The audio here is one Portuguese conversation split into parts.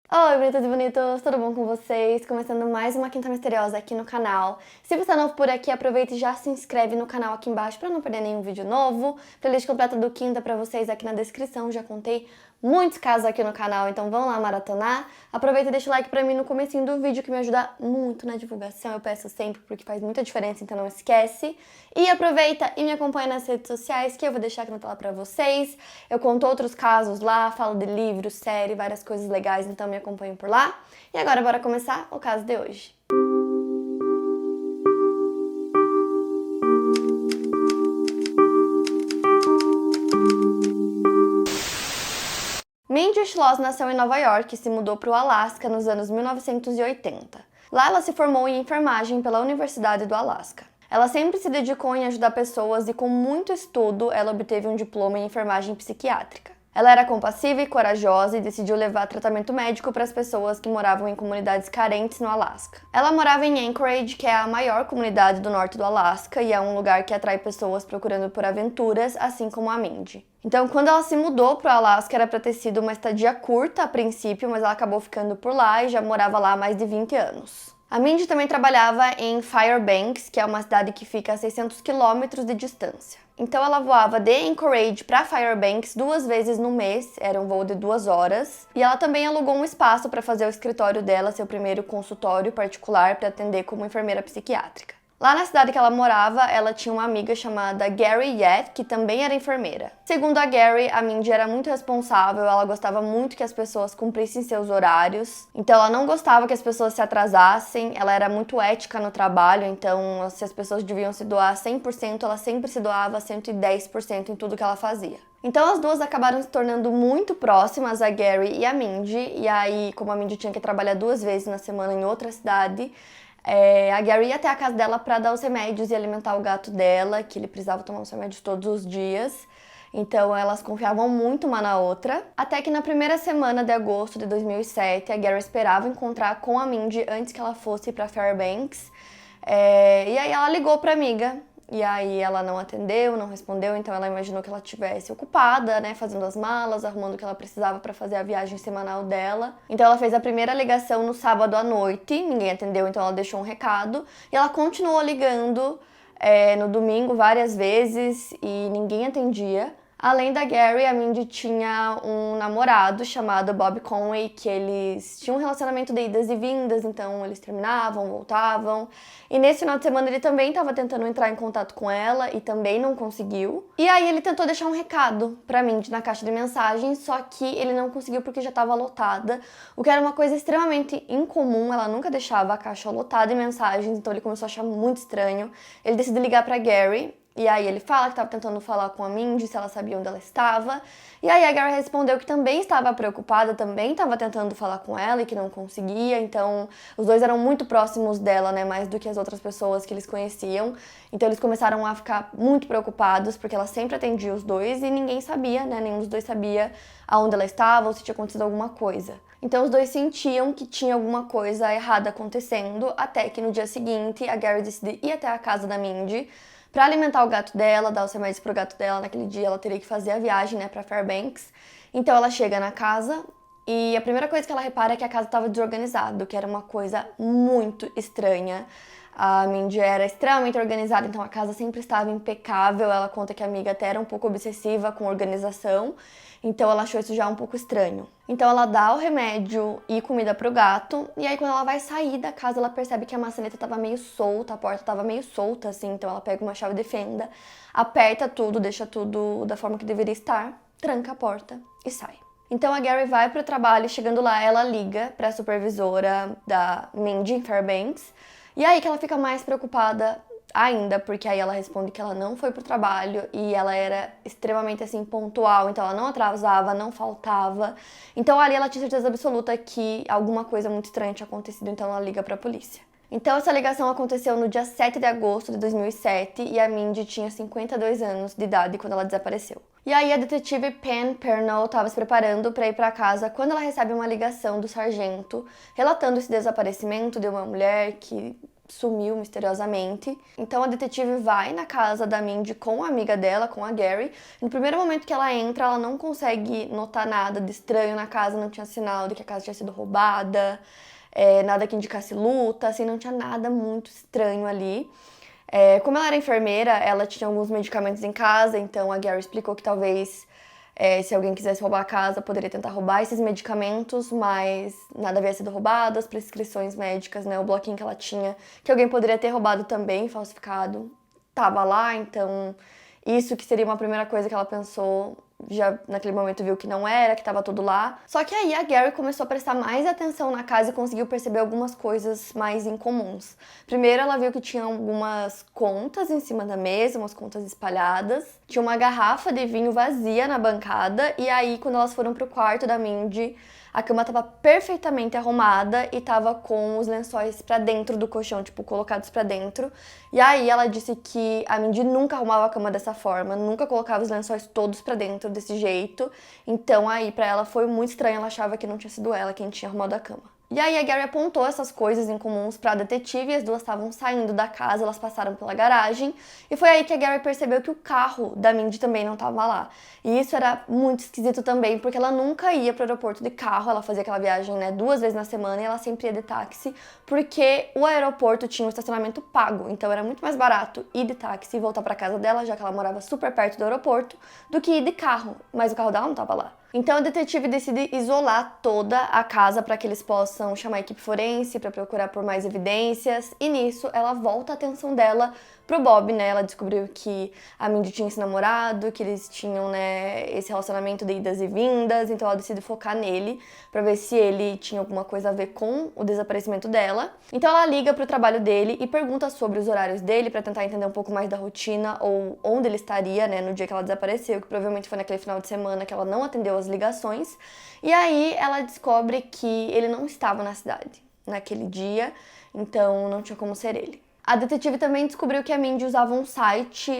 Oi, bonitas e bonitos, tudo bom com vocês? Começando mais uma Quinta Misteriosa aqui no canal. Se você é novo por aqui, aproveita e já se inscreve no canal aqui embaixo para não perder nenhum vídeo novo. Playlist completa do Quinta para vocês aqui na descrição, já contei muitos casos aqui no canal, então vão lá maratonar. Aproveita e deixa o like pra mim no comecinho do vídeo, que me ajuda muito na divulgação, eu peço sempre, porque faz muita diferença, então não esquece. E aproveita e me acompanha nas redes sociais, que eu vou deixar aqui na tela pra vocês. Eu conto outros casos lá, falo de livros, série, várias coisas legais, então me acompanhem por lá. E agora bora começar o caso de hoje. Mindy Schloss nasceu em Nova York e se mudou para o Alasca nos anos 1980. Lá ela se formou em enfermagem pela Universidade do Alasca. Ela sempre se dedicou em ajudar pessoas e com muito estudo ela obteve um diploma em enfermagem psiquiátrica. Ela era compassiva e corajosa e decidiu levar tratamento médico para as pessoas que moravam em comunidades carentes no Alasca. Ela morava em Anchorage, que é a maior comunidade do norte do Alasca e é um lugar que atrai pessoas procurando por aventuras, assim como a Mindy. Então, quando ela se mudou para o Alasca, era para ter sido uma estadia curta a princípio, mas ela acabou ficando por lá e já morava lá há mais de 20 anos. A Mindy também trabalhava em Fairbanks, que é uma cidade que fica a 600 quilômetros de distância. Então ela voava de Anchorage para Fairbanks 2 vezes no mês, era um voo de 2 horas. E ela também alugou um espaço para fazer o escritório dela, seu primeiro consultório particular para atender como enfermeira psiquiátrica. Lá na cidade que ela morava, ela tinha uma amiga chamada Gary Yett, que também era enfermeira. Segundo a Gary, a Mindy era muito responsável, ela gostava muito que as pessoas cumprissem seus horários. Então ela não gostava que as pessoas se atrasassem, ela era muito ética no trabalho, então se as pessoas deviam se doar 100%, ela sempre se doava 110% em tudo que ela fazia. Então as duas acabaram se tornando muito próximas, a Gary e a Mindy, e aí, como a Mindy tinha que trabalhar 2 vezes na semana em outra cidade, a Gary ia até a casa dela para dar os remédios e alimentar o gato dela, que ele precisava tomar os remédios todos os dias. Então elas confiavam muito uma na outra. Até que na primeira semana de agosto de 2007, a Gary esperava encontrar com a Mindy antes que ela fosse para Fairbanks. E aí ela ligou para a amiga. E aí ela não atendeu, não respondeu, então ela imaginou que ela estivesse ocupada, né, fazendo as malas, arrumando o que ela precisava para fazer a viagem semanal dela. Então ela fez a primeira ligação no sábado à noite, ninguém atendeu, então ela deixou um recado. E ela continuou ligando no domingo várias vezes e ninguém atendia. Além da Gary, a Mindy tinha um namorado chamado Bob Conway, que eles tinham um relacionamento de idas e vindas, então eles terminavam, voltavam. E nesse final de semana ele também estava tentando entrar em contato com ela e também não conseguiu. E aí ele tentou deixar um recado pra Mindy na caixa de mensagens, só que ele não conseguiu porque já estava lotada, o que era uma coisa extremamente incomum, ela nunca deixava a caixa lotada de mensagens, então ele começou a achar muito estranho. Ele decidiu ligar pra Gary. E aí ele fala que estava tentando falar com a Mindy, se ela sabia onde ela estava. E aí a Gary respondeu que também estava preocupada, também estava tentando falar com ela e que não conseguia. Então os dois eram muito próximos dela, né, mais do que as outras pessoas que eles conheciam. Então eles começaram a ficar muito preocupados, porque ela sempre atendia os dois e ninguém sabia, né, nenhum dos dois sabia aonde ela estava ou se tinha acontecido alguma coisa. Então os dois sentiam que tinha alguma coisa errada acontecendo, até que no dia seguinte a Gary decidiu ir até a casa da Mindy para alimentar o gato dela, dar os remédios pro gato dela. Naquele dia ela teria que fazer a viagem, né, para Fairbanks. Então ela chega na casa e a primeira coisa que ela repara é que a casa estava desorganizada, que era uma coisa muito estranha. A Mindy era extremamente organizada, então a casa sempre estava impecável. Ela conta que a amiga até era um pouco obsessiva com organização, então ela achou isso já um pouco estranho. Então ela dá o remédio e comida pro gato, e aí quando ela vai sair da casa, ela percebe que a maçaneta tava meio solta, a porta tava meio solta, assim, então ela pega uma chave de fenda, aperta tudo, deixa tudo da forma que deveria estar, tranca a porta e sai. Então a Gary vai pro trabalho e chegando lá, ela liga pra supervisora da Mindy em Fairbanks, e aí que ela fica mais preocupada ainda, porque aí ela responde que ela não foi pro trabalho e ela era extremamente, assim, pontual, então ela não atrasava, não faltava. Então ali ela tinha certeza absoluta que alguma coisa muito estranha tinha acontecido, então ela liga pra polícia. Então essa ligação aconteceu no dia 7 de agosto de 2007 e a Mindy tinha 52 anos de idade quando ela desapareceu. E aí a detetive Pen Pernell estava se preparando para ir para casa quando ela recebe uma ligação do sargento relatando esse desaparecimento de uma mulher que sumiu misteriosamente. Então a detetive vai na casa da Mindy com a amiga dela, com a Gary. No primeiro momento que ela entra, ela não consegue notar nada de estranho na casa, não tinha sinal de que a casa tinha sido roubada, nada que indicasse luta, assim, não tinha nada muito estranho ali. Como ela era enfermeira, ela tinha alguns medicamentos em casa, então a Gary explicou que talvez se alguém quisesse roubar a casa, poderia tentar roubar esses medicamentos, mas nada havia sido roubado, as prescrições médicas, né, o bloquinho que ela tinha, que alguém poderia ter roubado também, falsificado, tava lá, então isso que seria uma primeira coisa que ela pensou, já naquele momento viu que não era, que tava tudo lá. Só que aí a Gary começou a prestar mais atenção na casa e conseguiu perceber algumas coisas mais incomuns. Primeiro, ela viu que tinha algumas contas em cima da mesa, umas contas espalhadas. Tinha uma garrafa de vinho vazia na bancada. E aí, quando elas foram pro quarto da Mindy, a cama estava perfeitamente arrumada e estava com os lençóis para dentro do colchão, tipo, colocados para dentro. E aí ela disse que a Mindy nunca arrumava a cama dessa forma, nunca colocava os lençóis todos para dentro desse jeito. Então aí para ela foi muito estranho, ela achava que não tinha sido ela quem tinha arrumado a cama. E aí a Gary apontou essas coisas incomuns para a detetive e as duas estavam saindo da casa, elas passaram pela garagem e foi aí que a Gary percebeu que o carro da Mindy também não estava lá. E isso era muito esquisito também, porque ela nunca ia para o aeroporto de carro, ela fazia aquela viagem, né, 2 vezes na semana e ela sempre ia de táxi, porque o aeroporto tinha um estacionamento pago, então era muito mais barato ir de táxi e voltar para casa dela, já que ela morava super perto do aeroporto, do que ir de carro, mas o carro dela não estava lá. Então a detetive decide isolar toda a casa para que eles possam chamar a equipe forense para procurar por mais evidências. E nisso ela volta a atenção dela pro Bob, né? Ela descobriu que a Mindy tinha esse namorado, que eles tinham, né, esse relacionamento de idas e vindas. Então ela decide focar nele para ver se ele tinha alguma coisa a ver com o desaparecimento dela. Então ela liga pro trabalho dele e pergunta sobre os horários dele para tentar entender um pouco mais da rotina ou onde ele estaria, né, no dia que ela desapareceu, que provavelmente foi naquele final de semana que ela não atendeu as ligações. E aí ela descobre que ele não estava na cidade naquele dia, então não tinha como ser ele. A detetive também descobriu que a Mindy usava um site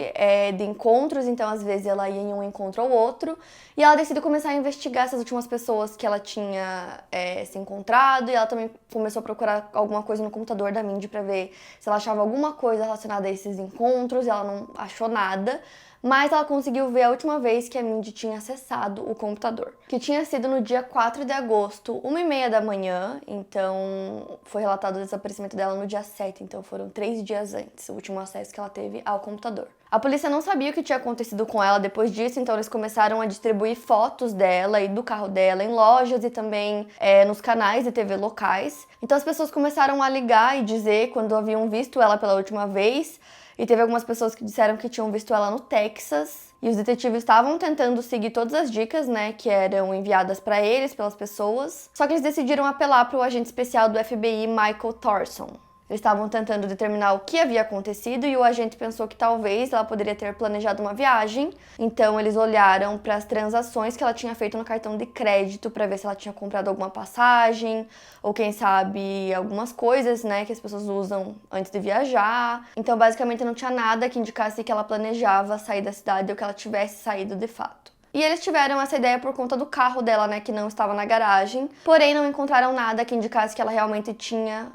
de encontros, então às vezes ela ia em um encontro ou outro, e ela decidiu começar a investigar essas últimas pessoas que ela tinha se encontrado, e ela também começou a procurar alguma coisa no computador da Mindy pra ver se ela achava alguma coisa relacionada a esses encontros, e ela não achou nada. Mas ela conseguiu ver a última vez que a Mindy tinha acessado o computador, que tinha sido no dia 4 de agosto, 1h30 da manhã, então foi relatado o desaparecimento dela no dia 7, então foram 3 dias antes, o último acesso que ela teve ao computador. A polícia não sabia o que tinha acontecido com ela depois disso, então eles começaram a distribuir fotos dela e do carro dela em lojas e também nos canais de TV locais. Então as pessoas começaram a ligar e dizer quando haviam visto ela pela última vez. E teve algumas pessoas que disseram que tinham visto ela no Texas. E os detetives estavam tentando seguir todas as dicas, né, que eram enviadas para eles pelas pessoas. Só que eles decidiram apelar para o agente especial do FBI, Michael Thorson. Eles estavam tentando determinar o que havia acontecido e o agente pensou que talvez ela poderia ter planejado uma viagem. Então eles olharam para as transações que ela tinha feito no cartão de crédito para ver se ela tinha comprado alguma passagem ou quem sabe algumas coisas, né, que as pessoas usam antes de viajar. Então basicamente não tinha nada que indicasse que ela planejava sair da cidade ou que ela tivesse saído de fato. E eles tiveram essa ideia por conta do carro dela, né, que não estava na garagem. Porém, não encontraram nada que indicasse que ela realmente tinha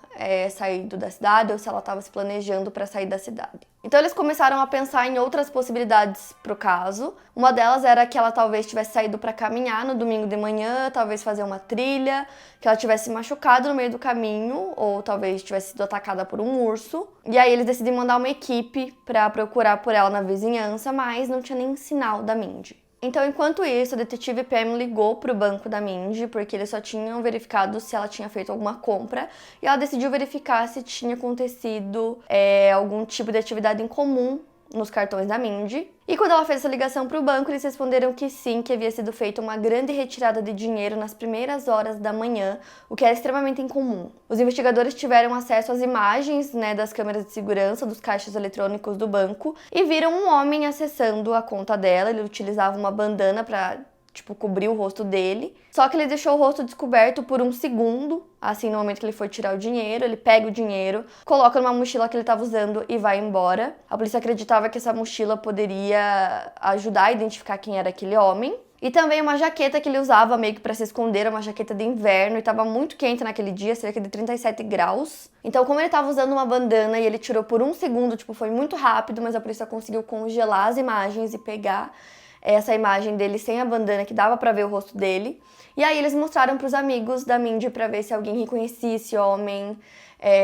saído da cidade ou se ela estava se planejando para sair da cidade. Então eles começaram a pensar em outras possibilidades pro caso. Uma delas era que ela talvez tivesse saído para caminhar no domingo de manhã, talvez fazer uma trilha, que ela tivesse machucado no meio do caminho ou talvez tivesse sido atacada por um urso. E aí eles decidiram mandar uma equipe para procurar por ela na vizinhança, mas não tinha nem sinal da Mindy. Então, enquanto isso, a detetive Pam ligou pro banco da Mindy, porque eles só tinham verificado se ela tinha feito alguma compra, e ela decidiu verificar se tinha acontecido algum tipo de atividade em comum nos cartões da Mindy. E quando ela fez essa ligação para o banco, eles responderam que sim, que havia sido feita uma grande retirada de dinheiro nas primeiras horas da manhã, o que é extremamente incomum. Os investigadores tiveram acesso às imagens, né, das câmeras de segurança dos caixas eletrônicos do banco e viram um homem acessando a conta dela. Ele utilizava uma bandana para cobrir o rosto dele. Só que ele deixou o rosto descoberto por um segundo, assim, no momento que ele foi tirar o dinheiro. Ele pega o dinheiro, coloca numa mochila que ele estava usando e vai embora. A polícia acreditava que essa mochila poderia ajudar a identificar quem era aquele homem. E também uma jaqueta que ele usava meio que pra se esconder, uma jaqueta de inverno, e tava muito quente naquele dia, cerca de 37 graus. Então, como ele tava usando uma bandana e ele tirou por um segundo, tipo, foi muito rápido, mas a polícia conseguiu congelar as imagens e pegar essa imagem dele sem a bandana, que dava pra ver o rosto dele. E aí eles mostraram pros amigos da Mindy pra ver se alguém reconhecia esse homem,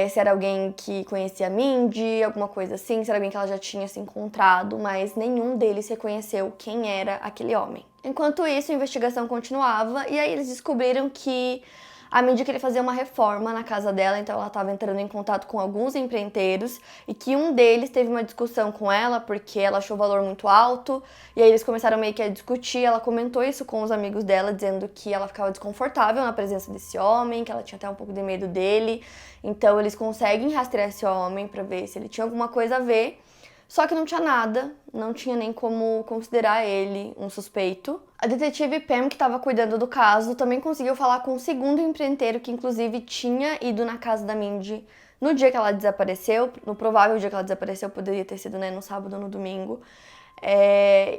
se era alguém que conhecia a Mindy, alguma coisa assim, se era alguém que ela já tinha se encontrado, mas nenhum deles reconheceu quem era aquele homem. Enquanto isso, a investigação continuava e aí eles descobriram que a Mindy queria fazer uma reforma na casa dela, então ela estava entrando em contato com alguns empreiteiros e que um deles teve uma discussão com ela porque ela achou o valor muito alto e aí eles começaram meio que a discutir. Ela comentou isso com os amigos dela, dizendo que ela ficava desconfortável na presença desse homem, que ela tinha até um pouco de medo dele. Então eles conseguem rastrear esse homem para ver se ele tinha alguma coisa a ver. Só que não tinha nada, não tinha nem como considerar ele um suspeito. A detetive Pam, que estava cuidando do caso, também conseguiu falar com o segundo empreiteiro, que inclusive tinha ido na casa da Mindy no dia que ela desapareceu, no provável dia que ela desapareceu, poderia ter sido, né, no sábado ou no domingo.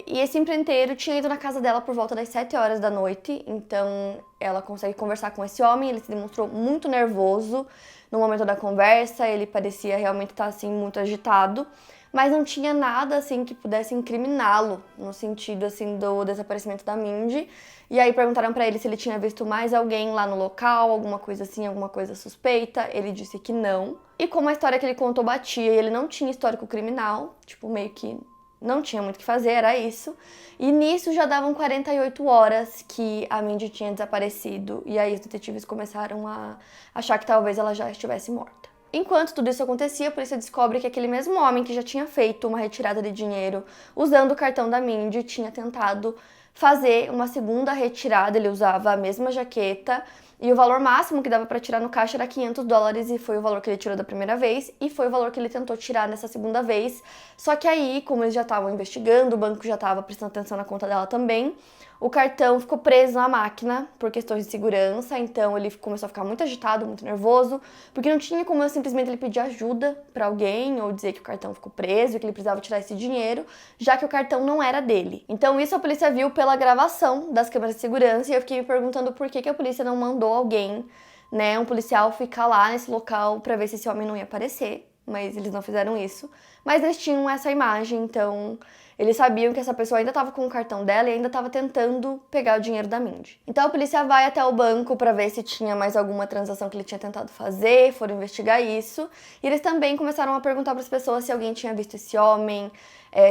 E esse empreiteiro tinha ido na casa dela por volta das 7 horas da noite, então ela consegue conversar com esse homem. Ele se demonstrou muito nervoso no momento da conversa, ele parecia realmente estar assim muito agitado, mas não tinha nada assim que pudesse incriminá-lo no sentido assim do desaparecimento da Mindy. E aí perguntaram pra ele se ele tinha visto mais alguém lá no local, alguma coisa assim, alguma coisa suspeita. Ele disse que não. E como a história que ele contou batia e ele não tinha histórico criminal, tipo, meio que não tinha muito o que fazer, era isso. E nisso já davam 48 horas que a Mindy tinha desaparecido. E aí os detetives começaram a achar que talvez ela já estivesse morta. Enquanto tudo isso acontecia, a polícia descobre que aquele mesmo homem que já tinha feito uma retirada de dinheiro usando o cartão da Mindy tinha tentado fazer uma segunda retirada. Ele usava a mesma jaqueta e o valor máximo que dava para tirar no caixa era $500 e foi o valor que ele tirou da primeira vez e foi o valor que ele tentou tirar nessa segunda vez. Só que aí, como eles já estavam investigando, o banco já estava prestando atenção na conta dela também, o cartão ficou preso na máquina por questões de segurança, então ele começou a ficar muito agitado, muito nervoso, porque não tinha como simplesmente ele pedir ajuda para alguém ou dizer que o cartão ficou preso e que ele precisava tirar esse dinheiro, já que o cartão não era dele. Então isso a polícia viu pela gravação das câmeras de segurança e eu fiquei me perguntando por que a polícia não mandou alguém, né, um policial ficar lá nesse local para ver se esse homem não ia aparecer, mas eles não fizeram isso. Mas eles tinham essa imagem, então eles sabiam que essa pessoa ainda estava com o cartão dela e ainda estava tentando pegar o dinheiro da Mindy. Então a polícia vai até o banco para ver se tinha mais alguma transação que ele tinha tentado fazer, foram investigar isso. E eles também começaram a perguntar para as pessoas se alguém tinha visto esse homem,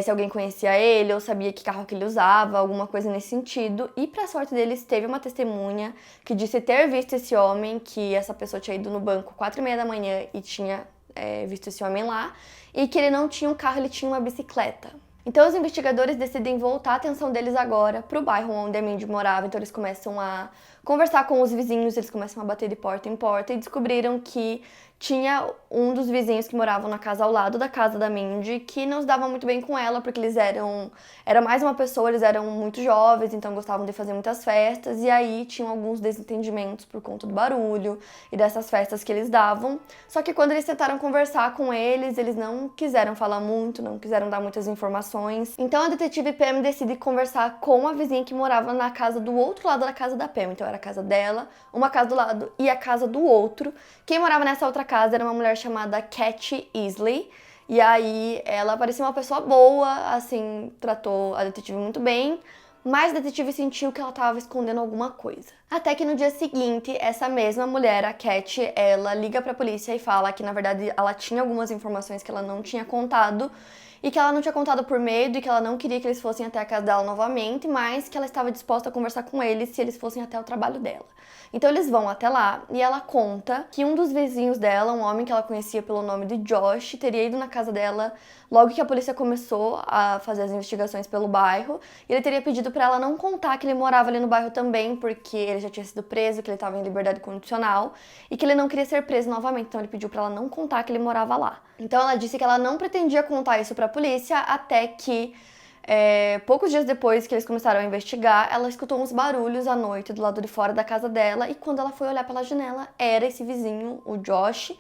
se alguém conhecia ele ou sabia que carro que ele usava, alguma coisa nesse sentido. E para sorte deles, teve uma testemunha que disse ter visto esse homem, que essa pessoa tinha ido no banco 4h30 da manhã e tinha visto esse homem lá, e que ele não tinha um carro, ele tinha uma bicicleta. Então os investigadores decidem voltar a atenção deles agora pro bairro onde a Mindy morava. Então eles começam a conversar com os vizinhos, eles começam a bater de porta em porta e descobriram que tinha um dos vizinhos que moravam na casa ao lado da casa da Mindy que não se dava muito bem com ela, porque eles era mais uma pessoa, eles eram muito jovens, então gostavam de fazer muitas festas, e aí tinham alguns desentendimentos por conta do barulho e dessas festas que eles davam. Só que quando eles tentaram conversar com eles não quiseram falar muito, não quiseram dar muitas informações. Então a detetive Pam decide conversar com a vizinha que morava na casa do outro lado da casa da Pam. Então era a casa dela, uma casa do lado e a casa do outro. Quem morava nessa outra casa era uma mulher chamada Cat Easley. E aí ela parecia uma pessoa boa, assim, tratou a detetive muito bem, mas a detetive sentiu que ela estava escondendo alguma coisa. Até que no dia seguinte, essa mesma mulher, a Cat, ela liga pra polícia e fala que na verdade ela tinha algumas informações que ela não tinha contado, e que ela não tinha contado por medo e que ela não queria que eles fossem até a casa dela novamente, mas que ela estava disposta a conversar com eles se eles fossem até o trabalho dela. Então eles vão até lá e ela conta que um dos vizinhos dela, um homem que ela conhecia pelo nome de Josh, teria ido na casa dela logo que a polícia começou a fazer as investigações pelo bairro, e ele teria pedido pra ela não contar que ele morava ali no bairro também, porque ele já tinha sido preso, que ele estava em liberdade condicional e que ele não queria ser preso novamente, então ele pediu pra ela não contar que ele morava lá. Então ela disse que ela não pretendia contar isso pra polícia até que Poucos dias depois que eles começaram a investigar, ela escutou uns barulhos à noite do lado de fora da casa dela, e quando ela foi olhar pela janela, era esse vizinho, o Josh,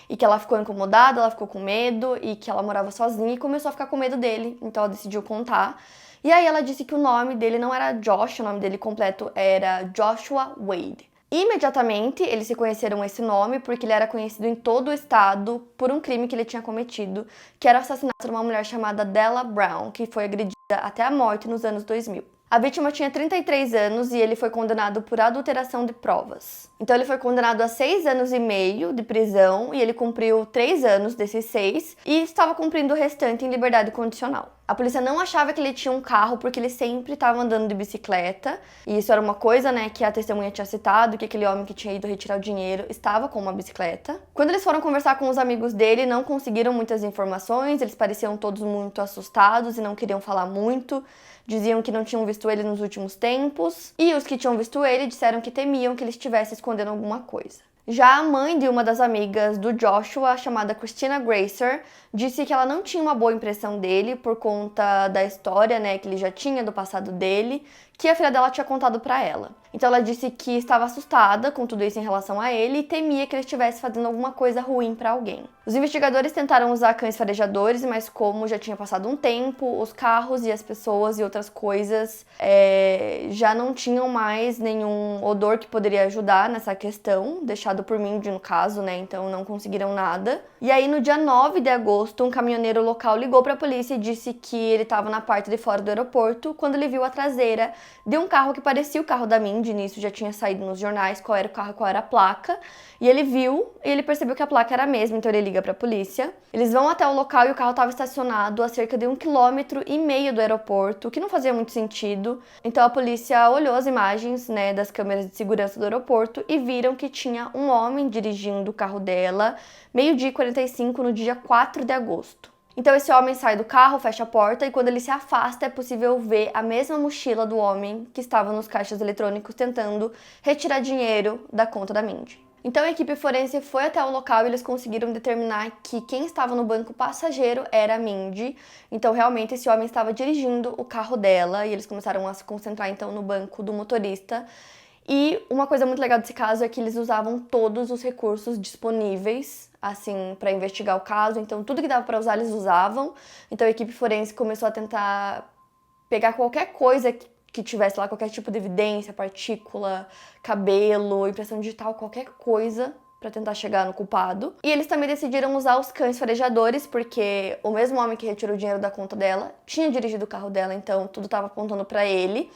e que ela ficou incomodada, ela ficou com medo, e que ela morava sozinha e começou a ficar com medo dele, então ela decidiu contar. E aí ela disse que o nome dele não era Josh, o nome dele completo era Joshua Wade. Imediatamente, eles se conheceram esse nome porque ele era conhecido em todo o estado por um crime que ele tinha cometido, que era o assassinato de uma mulher chamada Della Brown, que foi agredida até a morte nos anos 2000. A vítima tinha 33 anos e ele foi condenado por adulteração de provas. Então ele foi condenado a 6 anos e meio de prisão e ele cumpriu 3 anos desses 6 e estava cumprindo o restante em liberdade condicional. A polícia não achava que ele tinha um carro porque ele sempre estava andando de bicicleta, e isso era uma coisa, né, que a testemunha tinha citado, que aquele homem que tinha ido retirar o dinheiro estava com uma bicicleta. Quando eles foram conversar com os amigos dele, não conseguiram muitas informações, eles pareciam todos muito assustados e não queriam falar muito. Diziam que não tinham visto ele nos últimos tempos, e os que tinham visto ele disseram que temiam que ele estivesse escondendo alguma coisa. Já a mãe de uma das amigas do Joshua, chamada Christina Gracer, disse que ela não tinha uma boa impressão dele por conta da história, né, que ele já tinha do passado dele, que a filha dela tinha contado pra ela. Então ela disse que estava assustada com tudo isso em relação a ele e temia que ele estivesse fazendo alguma coisa ruim pra alguém. Os investigadores tentaram usar cães farejadores, mas como já tinha passado um tempo, os carros e as pessoas e outras coisas já não tinham mais nenhum odor que poderia ajudar nessa questão, deixado por Mindy no caso, né? Então não conseguiram nada. E aí no dia 9 de agosto, um caminhoneiro local ligou pra polícia e disse que ele estava na parte de fora do aeroporto quando ele viu a traseira de um carro que parecia o carro da Mindy. Nisso já tinha saído nos jornais qual era o carro, qual era a placa, e ele viu e ele percebeu que a placa era a mesma, então ele liga pra polícia. Eles vão até o local e o carro estava estacionado a cerca de 1,5 km do aeroporto, o que não fazia muito sentido. Então a polícia olhou as imagens, né, das câmeras de segurança do aeroporto e viram que tinha um homem dirigindo o carro dela, 12h45 no dia 4 de agosto. Então esse homem sai do carro, fecha a porta e quando ele se afasta é possível ver a mesma mochila do homem que estava nos caixas eletrônicos tentando retirar dinheiro da conta da Mindy. Então a equipe forense foi até o local e eles conseguiram determinar que quem estava no banco passageiro era a Mindy. Então realmente esse homem estava dirigindo o carro dela e eles começaram a se concentrar então no banco do motorista. E uma coisa muito legal desse caso é que eles usavam todos os recursos disponíveis, assim, para investigar o caso. Então, tudo que dava para usar, eles usavam. Então, a equipe forense começou a tentar pegar qualquer coisa que tivesse lá, qualquer tipo de evidência, partícula, cabelo, impressão digital, qualquer coisa para tentar chegar no culpado. E eles também decidiram usar os cães farejadores, porque o mesmo homem que retirou o dinheiro da conta dela tinha dirigido o carro dela, então tudo estava apontando para ele.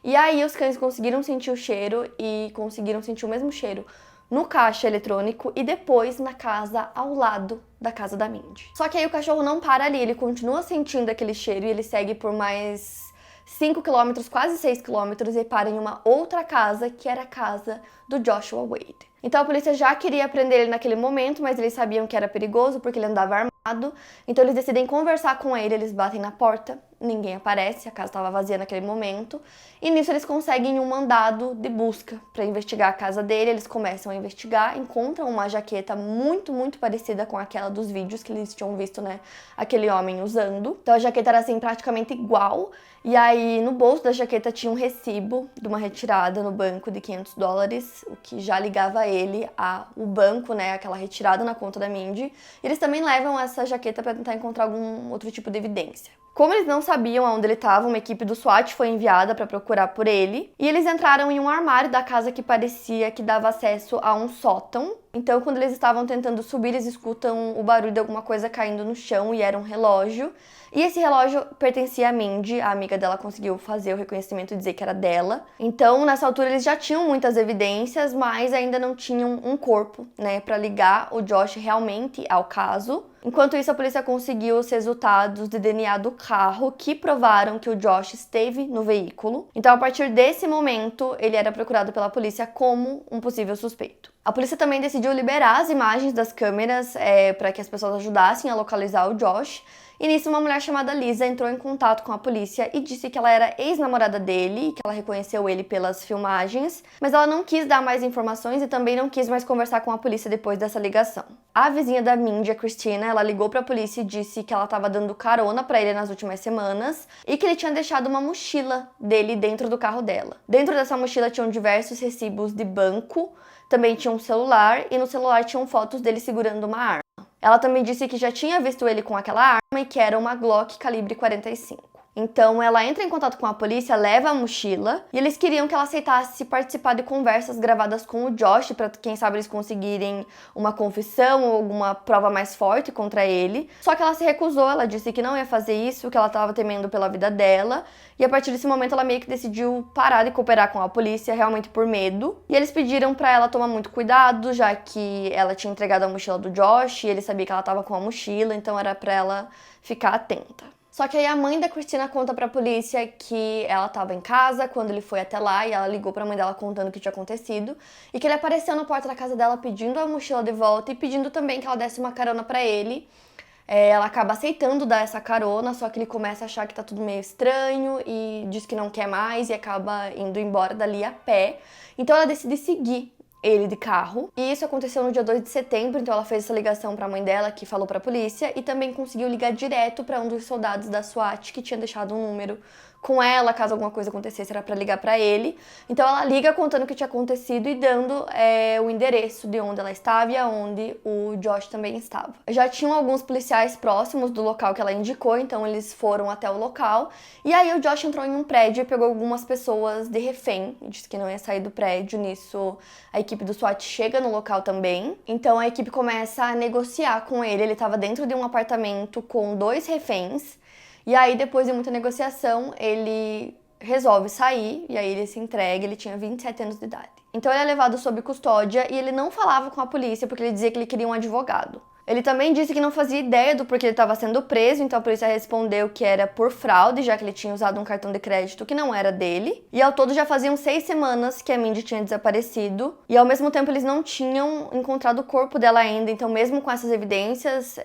E aí os cães conseguiram sentir o cheiro e conseguiram sentir o mesmo cheiro no caixa eletrônico e depois na casa ao lado da casa da Mindy. Só que aí o cachorro não para ali, ele continua sentindo aquele cheiro e ele segue por mais 5 km, quase 6 km, e para em uma outra casa, que era a casa do Joshua Wade. Então a polícia já queria prender ele naquele momento, mas eles sabiam que era perigoso porque ele andava armado. Então eles decidem conversar com ele, eles batem na porta, ninguém aparece, a casa estava vazia naquele momento. E nisso eles conseguem um mandado de busca para investigar a casa dele. Eles começam a investigar, encontram uma jaqueta muito, muito parecida com aquela dos vídeos que eles tinham visto, né, aquele homem usando. Então a jaqueta era assim praticamente igual. E aí no bolso da jaqueta tinha um recibo de uma retirada no banco de $500, o que já ligava ele ao banco, né, aquela retirada na conta da Mindy. E eles também levam essa jaqueta para tentar encontrar algum outro tipo de evidência. Como eles não sabiam onde ele estava, uma equipe do SWAT foi enviada para procurar por ele. E eles entraram em um armário da casa que parecia que dava acesso a um sótão. Então, quando eles estavam tentando subir, eles escutam o barulho de alguma coisa caindo no chão e era um relógio. E esse relógio pertencia a Mindy, a amiga dela conseguiu fazer o reconhecimento e dizer que era dela. Então, nessa altura, eles já tinham muitas evidências, mas ainda não tinham um corpo, né, para ligar o Josh realmente ao caso. Enquanto isso, a polícia conseguiu os resultados de DNA do carro que provaram que o Josh esteve no veículo. Então, a partir desse momento, ele era procurado pela polícia como um possível suspeito. A polícia também decidiu liberar as imagens das câmeras para que as pessoas ajudassem a localizar o Josh. E nisso, uma mulher chamada Lisa entrou em contato com a polícia e disse que ela era ex-namorada dele, que ela reconheceu ele pelas filmagens, mas ela não quis dar mais informações e também não quis mais conversar com a polícia depois dessa ligação. A vizinha da Mindy, a Christina, ela ligou pra polícia e disse que ela estava dando carona pra ele nas últimas semanas e que ele tinha deixado uma mochila dele dentro do carro dela. Dentro dessa mochila tinham diversos recibos de banco, também tinha um celular e no celular tinham fotos dele segurando uma arma. Ela também disse que já tinha visto ele com aquela arma e que era uma Glock calibre 45. Então ela entra em contato com a polícia, leva a mochila e eles queriam que ela aceitasse participar de conversas gravadas com o Josh para quem sabe eles conseguirem uma confissão ou alguma prova mais forte contra ele. Só que ela se recusou, ela disse que não ia fazer isso, que ela estava temendo pela vida dela. E a partir desse momento ela meio que decidiu parar de cooperar com a polícia, realmente por medo. E eles pediram para ela tomar muito cuidado, já que ela tinha entregado a mochila do Josh e ele sabia que ela estava com a mochila, então era para ela ficar atenta. Só que aí a mãe da Christina conta pra polícia que ela estava em casa quando ele foi até lá e ela ligou pra mãe dela contando o que tinha acontecido e que ele apareceu na porta da casa dela pedindo a mochila de volta e pedindo também que ela desse uma carona pra ele. Ela acaba aceitando dar essa carona, só que ele começa a achar que tá tudo meio estranho e diz que não quer mais e acaba indo embora dali a pé. Então ela decide seguir ele de carro. E isso aconteceu no dia 2 de setembro, então ela fez essa ligação pra mãe dela, que falou pra polícia, e também conseguiu ligar direto pra um dos soldados da SWAT, que tinha deixado um número com ela, caso alguma coisa acontecesse, era pra ligar pra ele. Então ela liga contando o que tinha acontecido e dando o endereço de onde ela estava e aonde o Josh também estava. Já tinham alguns policiais próximos do local que ela indicou, então eles foram até o local. E aí o Josh entrou em um prédio e pegou algumas pessoas de refém, disse que não ia sair do prédio. Nisso a equipe do SWAT chega no local também. Então a equipe começa a negociar com ele. Ele estava dentro de um apartamento com 2 reféns. E aí, depois de muita negociação, ele resolve sair e aí ele se entrega. Ele tinha 27 anos de idade. Então ele é levado sob custódia e ele não falava com a polícia porque ele dizia que ele queria um advogado. Ele também disse que não fazia ideia do porquê ele estava sendo preso, então a polícia respondeu que era por fraude, já que ele tinha usado um cartão de crédito que não era dele. E ao todo já faziam 6 semanas que a Mindy tinha desaparecido. E ao mesmo tempo eles não tinham encontrado o corpo dela ainda, então mesmo com essas evidências,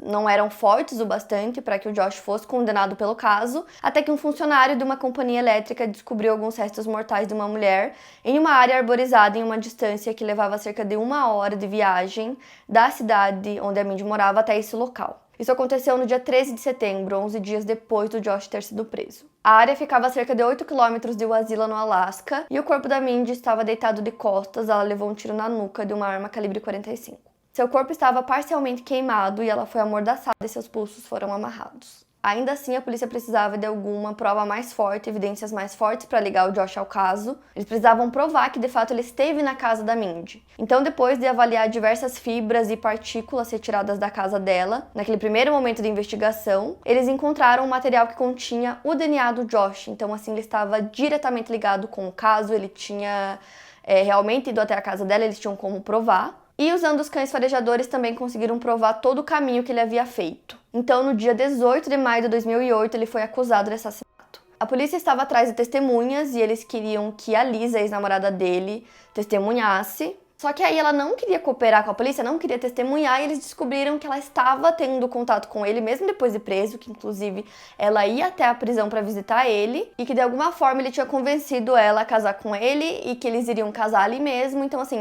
não eram fortes o bastante para que o Josh fosse condenado pelo caso, até que um funcionário de uma companhia elétrica descobriu alguns restos mortais de uma mulher em uma área arborizada em uma distância que levava cerca de 1 hora de viagem da cidade onde a Mindy morava até esse local. Isso aconteceu no dia 13 de setembro, 11 dias depois do Josh ter sido preso. A área ficava a cerca de 8 quilômetros de Wasilla, no Alasca, e o corpo da Mindy estava deitado de costas. Ela levou um tiro na nuca de uma arma calibre 45. Seu corpo estava parcialmente queimado e ela foi amordaçada e seus pulsos foram amarrados. Ainda assim, a polícia precisava de alguma prova mais forte, evidências mais fortes para ligar o Josh ao caso. Eles precisavam provar que, de fato, ele esteve na casa da Mindy. Então, depois de avaliar diversas fibras e partículas retiradas da casa dela, naquele primeiro momento de investigação, eles encontraram um material que continha o DNA do Josh. Então, assim, ele estava diretamente ligado com o caso, ele tinha realmente ido até a casa dela, eles tinham como provar. E usando os cães farejadores também conseguiram provar todo o caminho que ele havia feito. Então, no dia 18 de maio de 2008, ele foi acusado de assassinato. A polícia estava atrás de testemunhas e eles queriam que a Lisa, a ex-namorada dele, testemunhasse. Só que aí ela não queria cooperar com a polícia, não queria testemunhar, e eles descobriram que ela estava tendo contato com ele, mesmo depois de preso, que inclusive ela ia até a prisão para visitar ele, e que de alguma forma ele tinha convencido ela a casar com ele e que eles iriam casar ali mesmo. Então, assim,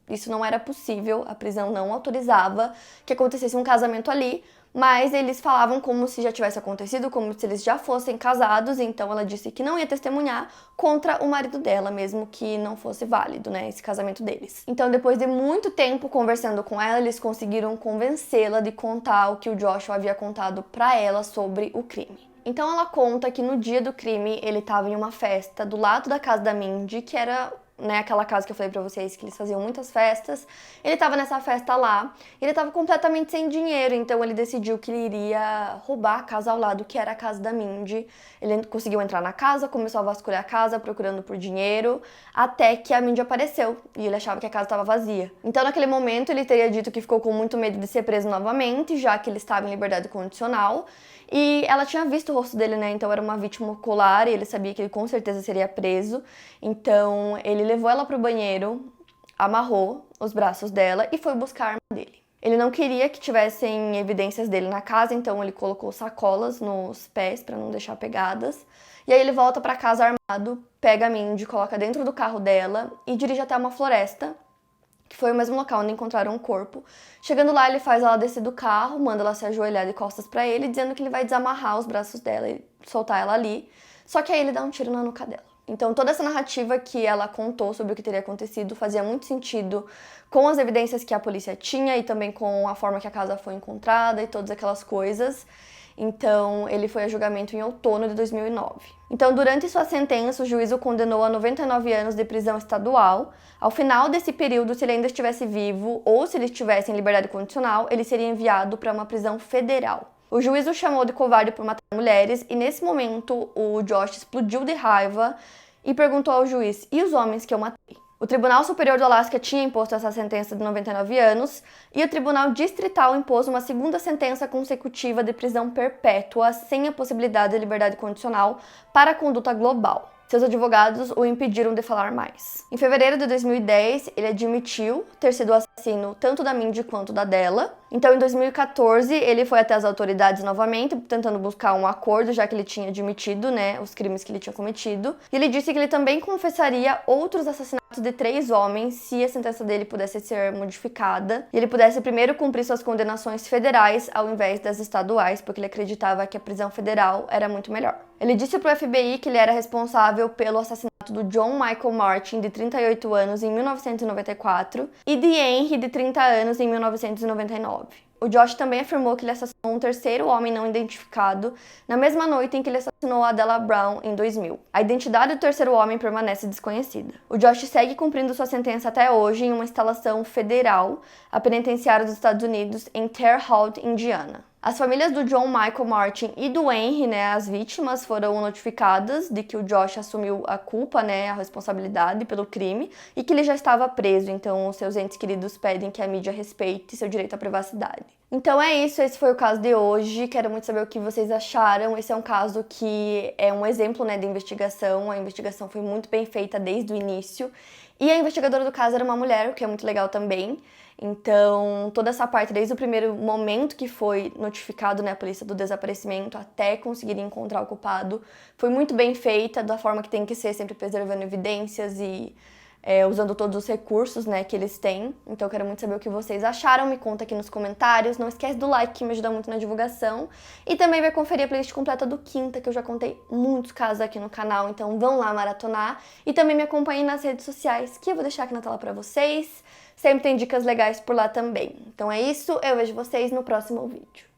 isso não era possível, a prisão não autorizava que acontecesse um casamento ali, mas eles falavam como se já tivesse acontecido, como se eles já fossem casados. Então ela disse que não ia testemunhar contra o marido dela, mesmo que não fosse válido, né, esse casamento deles. Então, depois de muito tempo conversando com ela, eles conseguiram convencê-la de contar o que o Joshua havia contado pra ela sobre o crime. Então ela conta que no dia do crime ele estava em uma festa do lado da casa da Mindy, que era aquela casa que eu falei pra vocês que eles faziam muitas festas. Ele tava nessa festa lá, e ele tava completamente sem dinheiro, então ele decidiu que ele iria roubar a casa ao lado, que era a casa da Mindy. Ele conseguiu entrar na casa, começou a vasculhar a casa, procurando por dinheiro, até que a Mindy apareceu, e ele achava que a casa estava vazia. Então, naquele momento, ele teria dito que ficou com muito medo de ser preso novamente, já que ele estava em liberdade condicional. E ela tinha visto o rosto dele, né? Então era uma vítima ocular e ele sabia que ele com certeza seria preso. Então ele levou ela pro banheiro, amarrou os braços dela e foi buscar a arma dele. Ele não queria que tivessem evidências dele na casa, então ele colocou sacolas nos pés para não deixar pegadas. E aí ele volta para casa armado, pega a Mindy, coloca dentro do carro dela e dirige até uma floresta, que foi o mesmo local onde encontraram o corpo. Chegando lá, ele faz ela descer do carro, manda ela se ajoelhar de costas para ele, dizendo que ele vai desamarrar os braços dela e soltar ela ali. Só que aí ele dá um tiro na nuca dela. Então toda essa narrativa que ela contou sobre o que teria acontecido fazia muito sentido com as evidências que a polícia tinha e também com a forma que a casa foi encontrada e todas aquelas coisas. Então ele foi a julgamento em outono de 2009. Então durante sua sentença o juiz o condenou a 99 anos de prisão estadual. Ao final desse período, se ele ainda estivesse vivo ou se ele estivesse em liberdade condicional, ele seria enviado para uma prisão federal. O juiz o chamou de covarde por matar mulheres e nesse momento o Josh explodiu de raiva e perguntou ao juiz: e os homens que eu matei? O Tribunal Superior do Alasca tinha imposto essa sentença de 99 anos e o Tribunal Distrital impôs uma segunda sentença consecutiva de prisão perpétua sem a possibilidade de liberdade condicional para a conduta global. Seus advogados o impediram de falar mais. Em fevereiro de 2010, ele admitiu ter sido o assassino tanto da Mindy quanto da dela. Então, em 2014, ele foi até as autoridades novamente, tentando buscar um acordo, já que ele tinha admitido, os crimes que ele tinha cometido. E ele disse que ele também confessaria outros assassinatos de 3 homens se a sentença dele pudesse ser modificada e ele pudesse primeiro cumprir suas condenações federais ao invés das estaduais, porque ele acreditava que a prisão federal era muito melhor. Ele disse para o FBI que ele era responsável pelo assassinato do John Michael Martin, de 38 anos, em 1994, e de Henry, de 30 anos, em 1999. O Josh também afirmou que ele assassinou um terceiro homem não identificado na mesma noite em que ele assassinou a Della Brown em 2000. A identidade do terceiro homem permanece desconhecida. O Josh segue cumprindo sua sentença até hoje em uma instalação federal, a penitenciária dos Estados Unidos, em Terre Haute, Indiana. As famílias do John Michael Martin e do Henry, as vítimas, foram notificadas de que o Josh assumiu a culpa, a responsabilidade pelo crime e que ele já estava preso. Então, os seus entes queridos pedem que a mídia respeite seu direito à privacidade. Então é isso, esse foi o caso de hoje. Quero muito saber o que vocês acharam. Esse é um caso que é um exemplo, de investigação. A investigação foi muito bem feita desde o início. E a investigadora do caso era uma mulher, o que é muito legal também. Então, toda essa parte, desde o primeiro momento que foi notificado, a polícia do desaparecimento, até conseguir encontrar o culpado, foi muito bem feita, da forma que tem que ser, sempre preservando evidências e usando todos os recursos, que eles têm. Então, eu quero muito saber o que vocês acharam, me conta aqui nos comentários. Não esquece do like, que me ajuda muito na divulgação. E também vai conferir a playlist completa do Quinta, que eu já contei muitos casos aqui no canal, então vão lá maratonar. E também me acompanhem nas redes sociais, que eu vou deixar aqui na tela pra vocês. Sempre tem dicas legais por lá também. Então é isso, eu vejo vocês no próximo vídeo.